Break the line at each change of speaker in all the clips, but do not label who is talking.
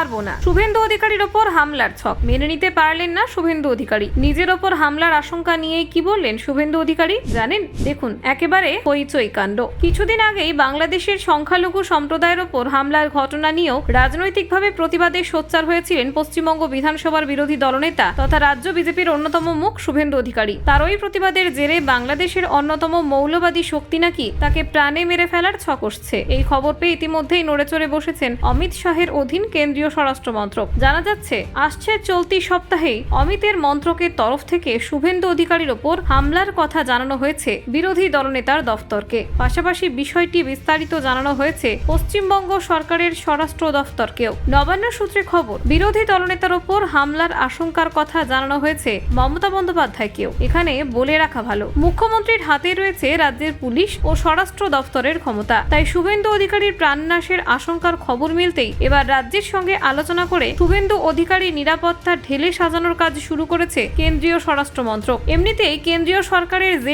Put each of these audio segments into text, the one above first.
পারবো না। শুভেন্দু অধিকারীর ওপর হামলার ছক মেনে নিতে পারলেন না শুভেন্দু অধিকারী। নিজের ওপর হামলার আশঙ্কা নিয়ে কি বললেন শুভেন্দু অধিকারী জানেন? দেখুন, একেবারে হইচই কাণ্ড। কিছুদিন আগেই বাংলাদেশের সংখ্যালঘু সম্প্রদায়ের ওপর হামলার ঘটনা নিয়েও রাজনৈতিকভাবে প্রতিবাদে সোচ্চার হয়েছিলেন পশ্চিমবঙ্গ বিধানসভার বিরোধী দলনেতা তথা রাজ্য বিজেপির অন্যতম মুখ শুভেন্দু অধিকারী। তার ওই প্রতিবাদের জেরে বাংলাদেশের অন্যতম মৌলবাদী শক্তি নাকি তাকে প্রাণে মেরে ফেলার ছক কষছে। এই খবর পেয়ে ইতিমধ্যেই নড়েচড়ে বসেছেন অমিত শাহের অধীন কেন্দ্রীয় স্বরাষ্ট্র মন্ত্রক। জানা যাচ্ছে, আসছে চলতি সপ্তাহেই অমিতের মন্ত্রকের তরফ থেকে শুভেন্দু অধিকারীর ওপর হামলার কথা জানানো হয়েছে বিরোধী দলনেতার দফতরকে। পাশাপাশি বিষয়টি বিস্তারিত জানানো হয়েছে পশ্চিমবঙ্গ সরকারের স্বরাষ্ট্র দফতরকেও। নবান্ন সূত্রে খবর, বিরোধী দলনেতার ওপর হামলার আশঙ্কার কথা জানানো হয়েছে মমতা বন্দ্যোপাধ্যায়কেও। এখানে বলে রাখা ভালো, মুখ্যমন্ত্রীর হাতে রয়েছে রাজ্যের পুলিশ ও স্বরাষ্ট্র দফতরের ক্ষমতা। তাই শুভেন্দু অধিকারীর প্রাণনাশের আশঙ্কার খবর মিলতেই এবার রাজ্যের সঙ্গে আলোচনা করে শুভেন্দু অধিকারী নিরাপত্তা ঢেলে সাজানোর কাজ শুরু করেছে কেন্দ্রীয় স্বরাষ্ট্র মন্ত্রক। এমনিতেই কেন্দ্রীয় সরকারের Z+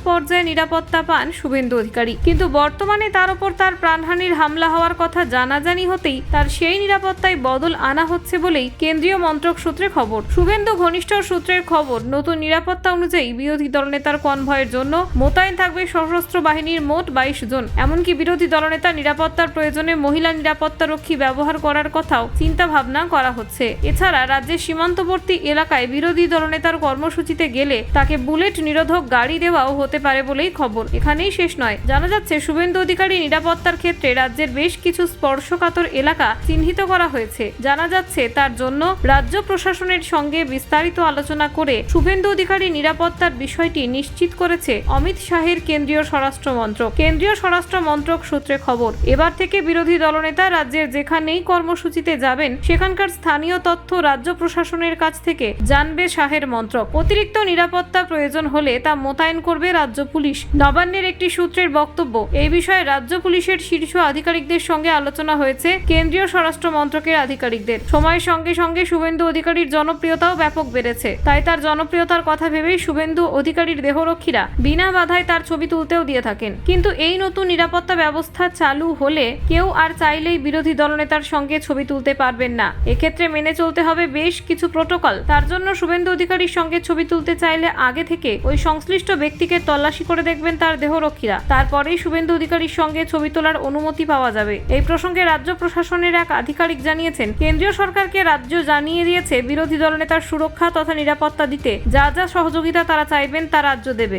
পর্যায়ে নিরাপত্তা পান শুভেন্দু অধিকারী, কিন্তু বর্তমানে তার উপর তার প্রাণহানির হামলা হওয়ার কথা জানাজানি হতেই তার সেই নিরাপত্তায় বদল আনা হচ্ছে বলেই কেন্দ্রীয় মন্ত্রক সূত্রে খবর। শুভেন্দু ঘনিষ্ঠ সূত্রের খবর, নতুন নিরাপত্তা অনুযায়ী বিরোধী দলনেতার কনভয়ের জন্য মোতায়েন থাকবে সশস্ত্র বাহিনীর মোট 22 জন। এমনকি বিরোধী দলনেতা নিরাপত্তার প্রয়োজনে মহিলা নিরাপত্তারক্ষী ব্যবহার করার কথাও চিন্তা ভাবনা করা হচ্ছে। এছাড়া রাজ্যের সীমান্তবর্তী এলাকায় বিরোধী দলনেতার কর্মসূচিতে গেলে তাকে বুলেট নিরোধক গাড়ি দেওয়াও হতে পারে বলেই খবর। এখানেই শেষ নয়, জানা যাচ্ছে শুভেন্দু অধিকারী নিরাপত্তার ক্ষেত্রে রাজ্যের বেশ কিছু স্পর্শকাতর এলাকা চিহ্নিত করা হয়েছে। জানা যাচ্ছে তার জন্য রাজ্য প্রশাসনের সঙ্গে বিস্তারিত আলোচনা করে শুভেন্দু অধিকারী নিরাপত্তার বিষয়টি নিশ্চিত করেছে অমিত শাহের কেন্দ্রীয় স্বরাষ্ট্র মন্ত্রক। কেন্দ্রীয় স্বরাষ্ট্র মন্ত্রক সূত্রে খবর, এবার থেকে বিরোধী দলনেতা রাজ্যের যেখানেই কর্মসূচিতে যাবেন সেখানকার স্থানীয় তথ্য রাজ্য প্রশাসনের কাছ থেকে জানবে শাহের মন্ত্রক। অতিরিক্ত নিরাপত্তা প্রয়োজন হলে তা মোতায়েন করবে রাজ্য পুলিশ। নবান্নের একটি সূত্রের বক্তব্য, এই বিষয়ে রাজ্য পুলিশের শীর্ষ আধিকারিকদের সঙ্গে আলোচনা হয়েছে কেন্দ্রীয় স্বরাষ্ট্র মন্ত্রকের আধিকারিকদের। সময়ের সঙ্গে সঙ্গে শুভেন্দু অধিকারীর জনপ্রিয়তাও ব্যাপক বেড়েছে। তাই তার জনপ্রিয়তার কথা ভেবেই শুভেন্দু অধিকারীর দেহরক্ষীরা বিনা বাধায় তার ছবি তুলতেও দিয়ে থাকেন। কিন্তু এই নতুন নিরাপত্তা ব্যবস্থা চালু হলে কেউ আর চাইলেই বিরোধী দলনেতার সঙ্গে ছবি তুলতে পারবেন না। এক্ষেত্রে মেনে চলতে হবে বেশ কিছু প্রোটোকল। তার জন্য শুভেন্দু অধিকারীর সঙ্গে ছবি তুলতে চাইলে আগে থেকে ওই সংশ্লিষ্ট ব্যক্তিকে তল্লাশি করে দেখবেন তার দেহরক্ষীরা। তারপরেই শুভেন্দু অধিকারীর সঙ্গে ছবি তোলার অনুমতি পাওয়া যাবে। এই প্রসঙ্গে রাজ্য প্রশাসনের এক আধিকারিক জানিয়েছেন, কেন্দ্রীয় সরকারকে রাজ্য জানিয়ে দিয়েছে বিরোধী দলনেতার সুরক্ষা তথা নিরাপত্তা দিতে যা যা সহযোগিতা তারা চাইবেন তা রাজ্য দেবে।